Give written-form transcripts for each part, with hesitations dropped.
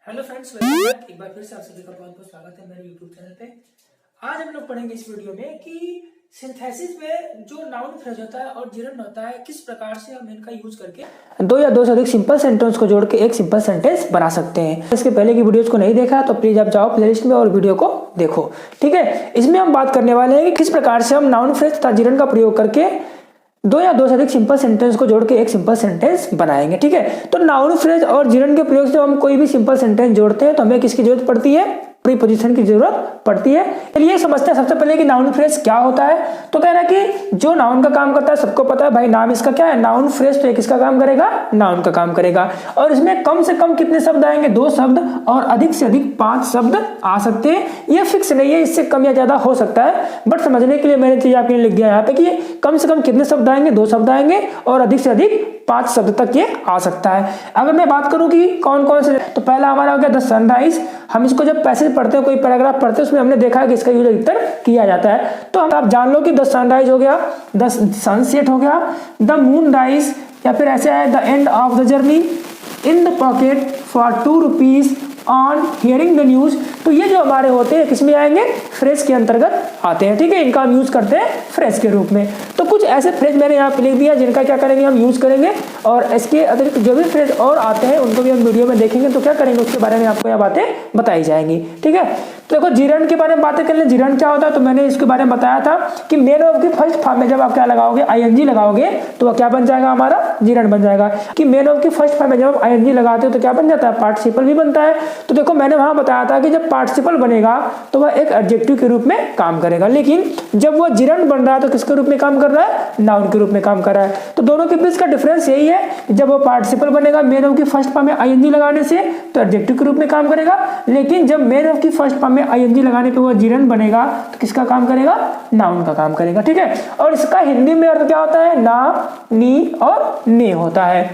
Hello friends, welcome back. एक बार फिर से आप सभी का बहुत बहुत स्वागत है मेरे यूट्यूब चैनल पे। आज हम लोग पढ़ेंगे इस वीडियो में कि सिंथेसिस में जो नाउन फ्रेज होता है और जिरन होता है, किस प्रकार से हम इनका यूज करके दो या दो से अधिक सिंपल सेंटेंस को जोड़ के एक सिंपल सेंटेंस बना सकते हैं। इसके पहले की वीडियोस को नहीं देखा तो प्लीज आप जाओ प्लेलिस्ट में और वीडियो को देखो। ठीक है, इसमें हम बात करने वाले हैं कि किस प्रकार से हम नाउन फ्रेज तथा जिरन का प्रयोग करके दो या दो से अधिक सिंपल सेंटेंस को जोड़ के एक सिंपल सेंटेंस बनाएंगे। ठीक है, तो नाउन फ्रेज और जिरन के प्रयोग से हम कोई भी सिंपल सेंटेंस जोड़ते हैं तो हमें किसकी जरूरत पड़ती है? प्रीपोजिशन की जरूरत पड़ती है। चलिए समझते हैं सबसे पहले कि नाउन फ्रेज क्या होता है। तो कह रहा है कि जो नाउन का काम करता है सबको पता है भाई, नाम इसका क्या है? Noun phrase. तो एक किसका काम करेगा? नाउन का काम करेगा। और इसमें कम से कम कितने शब्द आएंगे? 2 शब्द, और अधिक से अधिक 5 शब्द आ सकते हैं। ये फिक्स नहीं है, इससे कम या ज्यादा हो सकता है, बट समझने के लिए मैंने चीज आपके लिए लिख दिया यहाँ पे कि कम से कम कितने शब्द आएंगे? 2 शब्द आएंगे, और अधिक से अधिक 5 शब्द तक ये आ सकता है। अगर मैं बात करूं कि कौन कौन से, तो पहला हमारा हो गया द सनराइज। हम इसको जब पैसेज पढ़ते हैं, कोई पैराग्राफ पढ़ते हैं, उसमें हमने देखा है कि इसका यूज अधिकतर किया जाता है। तो आप जान लो कि द सनराइज हो गया, द सनसेट हो गया, द मून राइज, या फिर ऐसे है the end of the journey, in the pocket for 2 rupees on hearing the news. तो ये जो हमारे होते हैं किसमें आएंगे? फ्रेज के अंतर्गत आते हैं। ठीक है, इनका हम यूज करते हैं फ्रेज के रूप में। तो कुछ ऐसे फ्रेज मैंने यहाँ पे लिख दिया जिनका क्या करेंगे? हम यूज करेंगे, और इसके अतिरिक्त जो भी फ्रेज और आते हैं उनको भी हम वीडियो में देखेंगे। तो क्या करेंगे उसके बारे में आपको यह बातें बताई जाएंगी। ठीक है, तो देखो जिरन के बारे में बातें कर ले। जिरन क्या होता है? तो मैंने इसके बारे में बताया था कि मेन ऑफ की फर्स्ट फॉर्म में जब आप क्या लगाओगे? आईएनजी लगाओगे तो वह क्या बन जाएगा? हमारा जिरन बन जाएगा। कि मेन ऑफ की फर्स्ट फॉर्म में जब आप आईएनजी लगाते हो तो क्या बन जाता है? पार्टिसिपल भी बनता है। तो देखो मैंने वहां बताया था कि जब पार्टिसिपल बनेगा तो वह एक एडजेक्टिव के रूप में काम करेगा, लेकिन जब वह जिरन बन रहा है तो किसके रूप में काम कर रहा है? नाउन के रूप में काम कर रहा है। तो दोनों के बीच का डिफरेंस यही है, जब वो पार्टिसिपल बनेगा मेन ऑफ की फर्स्ट फॉर्म में आईएनजी लगाने से तो एडजेक्टिव के रूप में काम करेगा, लेकिन जब मेन ऑफ की फर्स्ट फॉर्म में आईएनजी लगाने पे वो जिरन बनेगा तो किसका काम करेगा? नाउन का काम करेगा। ठीक है, और इसका हिंदी में अर्थ क्या होता है? ना, नी और ने होता है।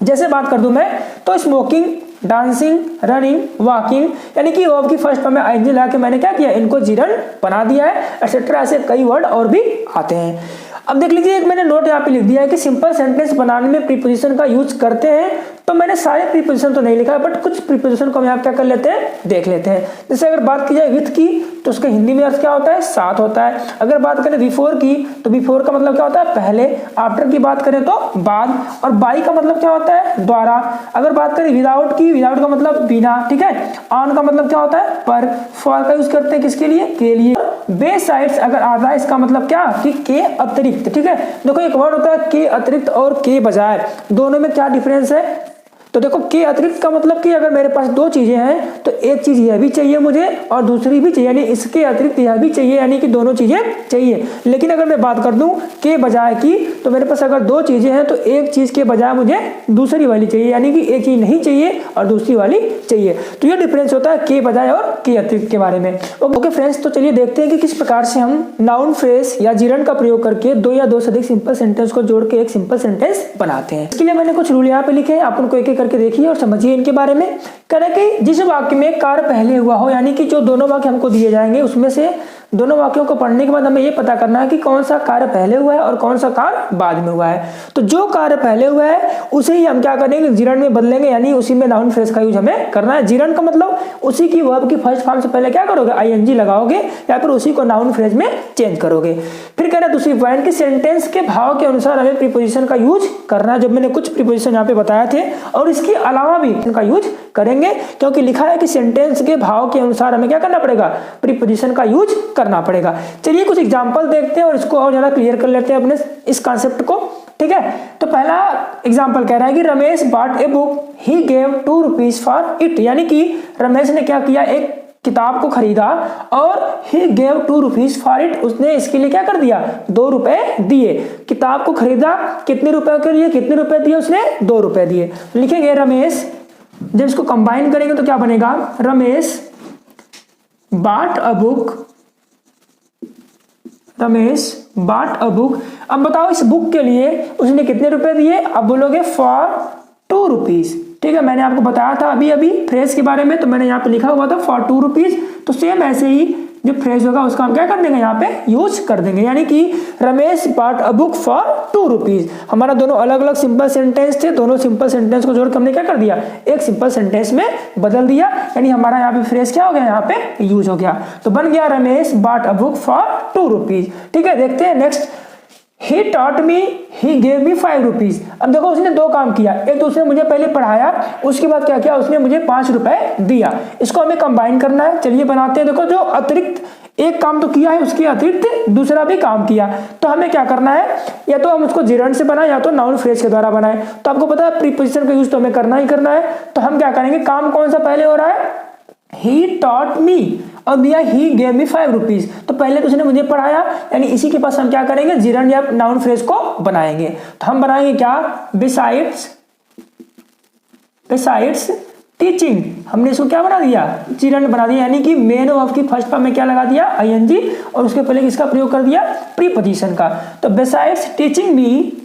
जैसे बात कर दूं मैं तो स्मोकिंग, डांसिंग, रनिंग, वॉकिंग, यानी कि वर्ब की फर्स्ट फॉर्म में आईएनजी लगा के मैंने क्या किया? इनको जिरन बना दिया है, एक्सेट्रा। ऐसे कई वर्ड और भी आते हैं। अब देख लीजिए, एक मैंने नोट यहाँ पे लिख दिया है कि सिंपल सेंटेंस बनाने में प्रीपोजिशन का यूज करते हैं। तो मैंने सारे प्रीपोजिशन तो नहीं लिखा है, बट कुछ प्रीपोजिशन को हम यहाँ क्या कर लेते हैं? देख लेते हैं। जैसे अगर बात की जाए विथ की तो उसका हिंदी में अर्थ क्या होता है? साथ होता है। अगर बात करें बिफोर की तो बिफोर का मतलब क्या होता है? पहले। आफ्टर की बात करें तो बाद। और बाई का मतलब क्या होता है? द्वारा। अगर बात करें विदाउट की, विदाउट का मतलब बिना। ठीक है, ऑन का मतलब क्या होता है? पर। फॉर का यूज करते हैं किसके लिए? के लिए। बेसाइड्स अगर आता है इसका मतलब क्या? कि के अतिरिक्त। ठीक है, देखो एक वर्ड होता है के अतिरिक्त और के बजाय, दोनों में क्या डिफरेंस है? तो देखो के अतिरिक्त का मतलब कि अगर मेरे पास 2 चीजें हैं तो एक चीज यह भी चाहिए मुझे और दूसरी भी चाहिए, यानी इसके अतिरिक्त यह भी चाहिए, यानी कि दोनों चीजें चाहिए। लेकिन अगर मैं बात कर दूं के बजाय की, तो मेरे पास अगर 2 चीजें हैं तो एक चीज के बजाय मुझे दूसरी वाली चाहिए, यानी कि एक चीज नहीं चाहिए और दूसरी वाली चाहिए। तो यह डिफरेंस होता है के बजाय और के अतिरिक्त के बारे में। ओके फ्रेंड्स, तो चलिए देखते हैं कि किस प्रकार से हम नाउन फ्रेज या जिरन का प्रयोग करके 2 या 2 से अधिक सिंपल सेंटेंस को जोड़ के एक सिंपल सेंटेंस बनाते हैं। इसके लिए मैंने कुछ रूल यहाँ पे लिखे हैं, आप उनको एक एक करके देखिए और समझिए इनके बारे में। करें कि जिस वाक्य में कार्य पहले हुआ हो, यानी कि जो दोनों वाक्य हमको दिए जाएंगे उसमें से दोनों वाक्यों को पढ़ने के बाद हमें यह पता करना है कि कौन सा कार्य पहले हुआ है और कौन सा कार्य बाद में हुआ है। तो जो कार्य पहले हुआ है उसे ही हम क्या करेंगे? जिरन में बदलेंगे, यानी उसी में नाउन फ्रेज का यूज हमें करना है। जिरन का मतलब उसी की वर्ब की फर्स्ट फॉर्म से पहले क्या करोगे? आईएनजी लगाओगे, या फिर उसी को नाउन फ्रेज में चेंज करोगे। फिर कह रहा है दूसरी पॉइंट कि सेंटेंस के भाव के अनुसार हमें प्रीपोजिशन का यूज करना है। जब मैंने कुछ प्रीपोजिशन यहाँ पे बताए थे, और इसके अलावा भी इनका यूज करेंगे, क्योंकि लिखा है कि सेंटेंस के भाव के अनुसार हमें क्या करना पड़ेगा? प्रीपोजिशन का यूज करना पड़ेगा। चलिए कुछ एग्जांपल देखते हैं और इसको और ज्यादा क्लियर कर लेते हैं अपने इस कॉन्सेप्ट को। ठीक है, तो पहला एग्जांपल कह रहा है कि Ramesh bot a book, he gave 2 rupees for it, यानी कि रमेश ने क्या किया? एक किताब को खरीदा और he gave 2 rupees for it, उसने इसके लिए क्या कर दिया? 2 रुपए दिए। किताब को खरीदा कितने रुपए के लिए? कितने रुपए दिए उसने? 2 रुपए दिए। लिखेंगे रमेश, जब इसको कंबाइन करेंगे तो क्या बनेगा? Ramesh bought a book, Ramesh bought a book. अब बताओ इस बुक के लिए उसने कितने रुपए दिए? अब बोलोगे फॉर 2 रुपीज। ठीक है, मैंने आपको बताया था अभी फ्रेज के बारे में, तो मैंने यहाँ पे लिखा हुआ था फॉर 2 रुपीज। तो सेम ऐसे ही जो फ्रेज होगा उसका हम क्या कर देंगे यहाँ पे यूज कर देंगे। यानी कि Ramesh bought a book for 2 rupees. हमारा दोनों अलग अलग सिंपल सेंटेंस थे, दोनों सिंपल सेंटेंस को जोड़कर हमने क्या कर दिया, एक सिंपल सेंटेंस में बदल दिया। यानी हमारा यहाँ पे फ्रेज क्या हो गया, यहाँ पे यूज हो गया। तो बन गया Ramesh bought a book for 2 rupees. ठीक है, देखते हैं next. He taught me, he gave me 5 rupees. अब देखो उसने दो काम किया, एक तो उसने मुझे पहले पढ़ाया, उसके बाद क्या किया, उसने मुझे 5 रुपए दिया। इसको हमें कंबाइन करना है, चलिए बनाते हैं। देखो जो अतिरिक्त एक काम तो किया है, उसके अतिरिक्त दूसरा भी काम किया, तो हमें क्या करना है, या तो हम उसको जिरंड से बनाए या तो नाउन फ्रेज के द्वारा बनाए। तो आपको पता है प्रीपोजिशन का यूज तो हमें करना ही करना है। तो हम क्या करेंगे, काम कौन सा पहले हो रहा है, ही taught me, और दिया ही gave me 5 रुपीज। तो पहले तो उसने मुझे पढ़ाया, यानी इसी के पास हम क्या करेंगे, जिरंड या नाउन फ्रेज को बनाएंगे। तो हम बनाएंगे क्या, बिसाइड्स टीचिंग। हमने इसको क्या बना दिया, जिरंड बना दिया। यानी कि मेन वर्ब की फर्स्ट फॉर्म में क्या लगा दिया, ing, और उसके पहले किसका प्रयोग कर दिया, प्रीपोजिशन का। तो बिसाइड्स टीचिंग मी,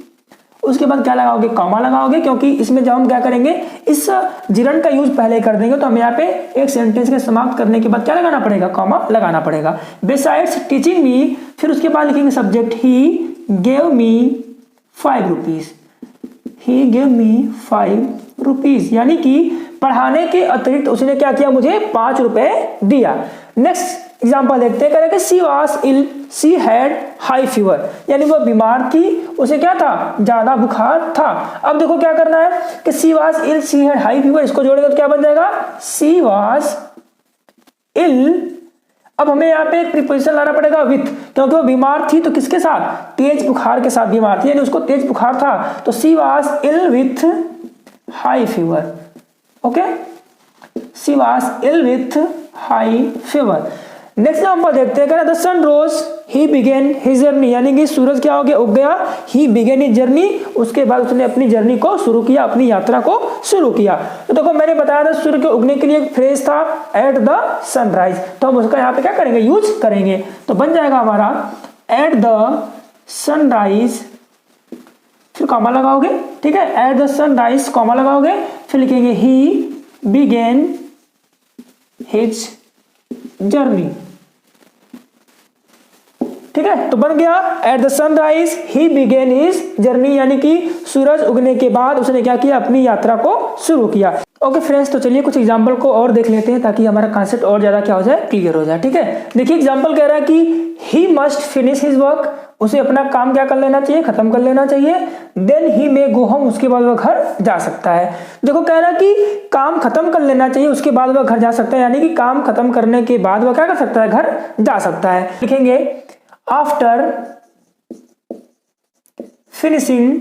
उसके बाद क्या लगाओगे, कॉमा लगाओगे, क्योंकि इसमें जब हम क्या करेंगे, इस जिरंड का यूज पहले कर देंगे तो हमें यहाँ पे एक सेंटेंस के समाप्त करने के बाद क्या लगाना पड़ेगा, कॉमा लगाना पड़ेगा। बिसाइड्स टीचिंग मी, फिर उसके बाद लिखेंगे subject, he gave me 5 rupees. He gave me 5 rupees, यानी कि पढ़ाने के अतिरिक्त उसने क्या किया, मुझे 5 रुपए दिया। नेक्स्ट एग्जाम्पल देखते हैं, करेंगे she was ill, she had high fever, यानी वो बीमार थी, उसे क्या था, ज्यादा बुखार था। अब देखो क्या करना है कि she was ill, she had high fever, इसको जोड़ेंगे तो क्या बन जाएगा, सी वॉज इल। अब हमें यहाँ पे एक प्रीपोजिशन लाना पड़ेगा विथ, क्योंकि वो बीमार थी तो किसके साथ, तेज बुखार के साथ बीमार थी, यानी उसको तेज बुखार था। तो she was ill with high fever. Okay, she was ill with high fever. Next example देखते हैं, the sun rose, he began his journey, यानी कि सूरज क्या हो गया, उग गया, ही बिगेन हिज जर्नी, उसके बाद उसने अपनी जर्नी को शुरू किया, अपनी यात्रा को शुरू किया। तो देखो मैंने बताया था सूर्य के उगने के लिए एक फ्रेज था एट द सनराइज, तो हम उसका यहाँ पे क्या करेंगे, यूज करेंगे। तो बन जाएगा हमारा एट द सनराइज, फिर कॉमा लगाओगे, ठीक है, एट द सनराइज कॉमा लगाओगे, फिर लिखेंगे ही बिगेन हिज जर्नी। ठीक है, तो बन गया at the sunrise he began his journey, यानी कि सूरज उगने के बाद उसने क्या किया, अपनी यात्रा को शुरू किया। ओके फ्रेंड्स, तो चलिए कुछ एग्जांपल को और देख लेते हैं ताकि हमारा कॉन्सेप्ट और ज्यादा क्या हो जाए, क्लियर हो जाए। ठीक है, देखिए एग्जांपल कह रहा है कि he must finish his work, उसे अपना काम क्या कर लेना चाहिए, खत्म कर लेना चाहिए। Then he may go home, उसके बाद वह घर जा सकता है। देखो कह रहा है कि काम खत्म कर लेना चाहिए, उसके बाद वह घर जा सकता है, यानी कि काम खत्म करने के बाद वह क्या कर सकता है, घर जा सकता है। लिखेंगे आफ्टर फिनिशिंग,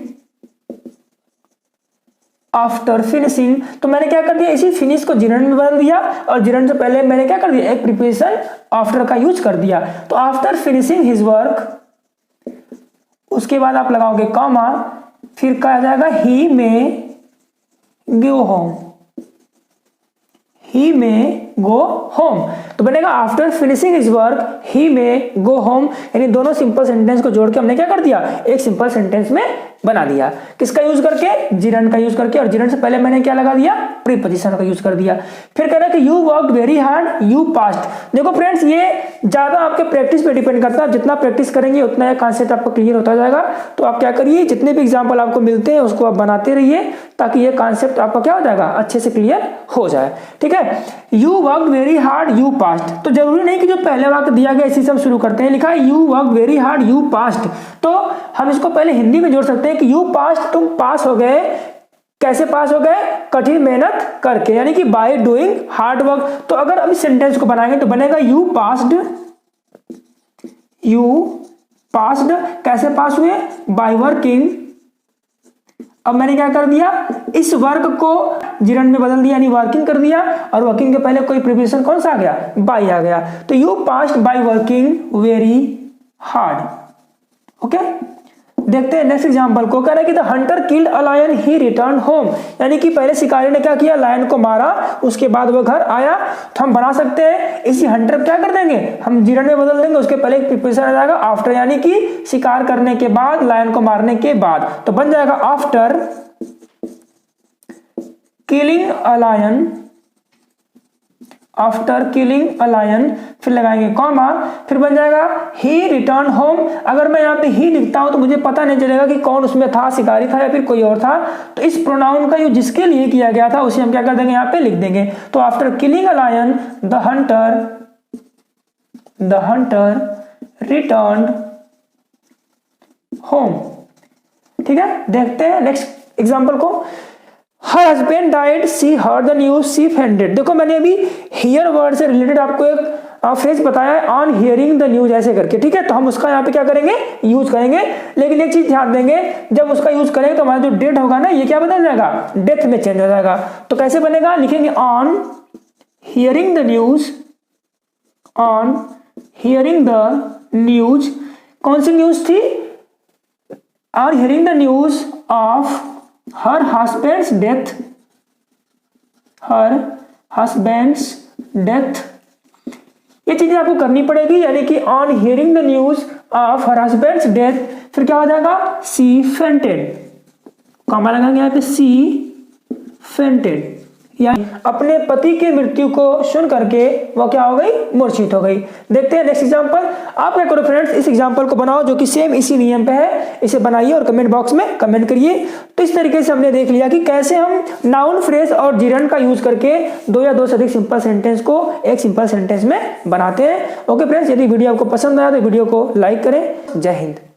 आफ्टर फिनिशिंग, तो मैंने क्या कर दिया, इसी फिनिश को जिरंड में बदल दिया, और जिरंड से पहले मैंने क्या कर दिया, एक प्रीपोजिशन आफ्टर का यूज कर दिया। तो आफ्टर फिनिशिंग हिज वर्क, उसके बाद आप लगाओगे कॉमा, फिर कहा जाएगा ही में गो होम, ही में गो होम। तो बनेगा आफ्टर फिनिशिंग हिज वर्क ही में गो होम, यानी दोनों सिंपल सेंटेंस को जोड़ के हमने क्या कर दिया, एक सिंपल सेंटेंस में बना दिया। किसका यूज करके, जिरंड का यूज करके, और जिरंड से पहले मैंने क्या लगा दिया, प्रीपोजिशन का यूज कर दिया। फिर कह रहा है कि you worked very hard, you past. देखो फ्रेंड्स, ये ज्यादा आपके प्रैक्टिस पे डिपेंड करता है, जितना प्रैक्टिस करेंगे उतना यह कॉन्सेप्ट आपको क्लियर होता जाएगा। तो आप क्या करिए, जितने भी एग्जाम्पल आपको मिलते हैं उसको आप बनाते रहिए, ताकि ये कॉन्सेप्ट आपका क्या हो जाएगा, अच्छे से क्लियर हो जाए। ठीक है, you worked very hard, you past. तो जरूरी नहीं कि जो पहले वाक्य दिया गया इसी से हम शुरू करते हैं। लिखा है you worked very hard, you past, तो हम इसको पहले हिंदी में जोड़ सकते हैं कि यू पास्ट, तुम पास हो गए। कैसे पास हो गए, कठिन मेहनत करके, यानी कि बाय डूइंग हार्ड वर्क। तो अगर हम इस सेंटेंस को बनाएंगे तो बनेगा यू पास्ड, यू पास्ड, कैसे पास हुए, बाय वर्किंग। अब मैंने क्या कर दिया, इस वर्क को जिरंड में बदल दिया, यानी वर्किंग कर दिया, और वर्किंग के पहले कोई प्रीपोजिशन कौन सा आ गया, बाय आ गया। तो you passed by working very hard. Okay, देखते हैं नेक्स्ट एग्जांपल को। कह रहा है कि the hunter killed a lion, he return home, यानी कि पहले शिकारी ने क्या किया, लायन को मारा, उसके बाद वो घर आया। तो हम बना सकते हैं इसी हंटर क्या कर देंगे, हम जिरंड में बदल देंगे, उसके पहले एक प्रीपोजिशन आ जाएगा आफ्टर, यानी कि शिकार करने के बाद, लायन को मारने के बाद। तो बन जाएगा after killing a lion, after killing a lion, फिर लगाएंगे कॉमा, फिर बन जाएगा ही रिटर्न होम। अगर मैं यहाँ पे ही लिखता हूं तो मुझे पता नहीं चलेगा कि कौन उसमें था, शिकारी था या फिर कोई और था। तो इस प्रोनाउन का यूज जिसके लिए किया गया था उसे हम क्या कर देंगे, यहाँ पे लिख देंगे। तो after killing a lion the hunter return home. ठीक है, देखते हैं नेक्स्ट एग्जांपल को। Her husband died, she heard the news, she fainted. देखो मैंने अभी हियर वर्ड से रिलेटेड आपको एक फ्रेज बताया है, ऑन हियरिंग द न्यूज ऐसे करके। ठीक है, तो हम उसका यहाँ पे क्या करेंगे, यूज करेंगे। लेकिन एक चीज ध्यान देंगे, जब उसका यूज करेंगे तो हमारा जो डेट होगा ना, ये क्या बदल जाएगा, डेथ में चेंज हो जाएगा। तो कैसे बनेगा, लिखेंगे on hearing the news, on hearing the news. कौन सी न्यूज थी, on hearing the news of her husband's death, her husband's death. ये चीजें आपको करनी पड़ेगी, यानी कि on hearing the news of her husband's death, फिर क्या हो जाएगा, सी फेंटेड, कॉमा लगाएंगे यहाँ पे, सी फेंटेड, यानी अपने पति की मृत्यु को सुन करके वो क्या हो गई, मूर्छित हो गई। देखते हैं नेक्स्ट एग्जांपल। आप क्या करो फ्रेंड्स, इस एग्जांपल को बनाओ जो कि सेम इसी नियम पे है, इसे बनाइए और कमेंट बॉक्स में कमेंट करिए। तो इस तरीके से हमने देख लिया कि कैसे हम नाउन फ्रेज और जिरंड का यूज करके दो या दो से अधिक सिंपल सेंटेंस को एक सिंपल सेंटेंस में बनाते हैं। ओके फ्रेंड्स, यदि वीडियो आपको पसंद आया तो वीडियो को लाइक करें। जय हिंद।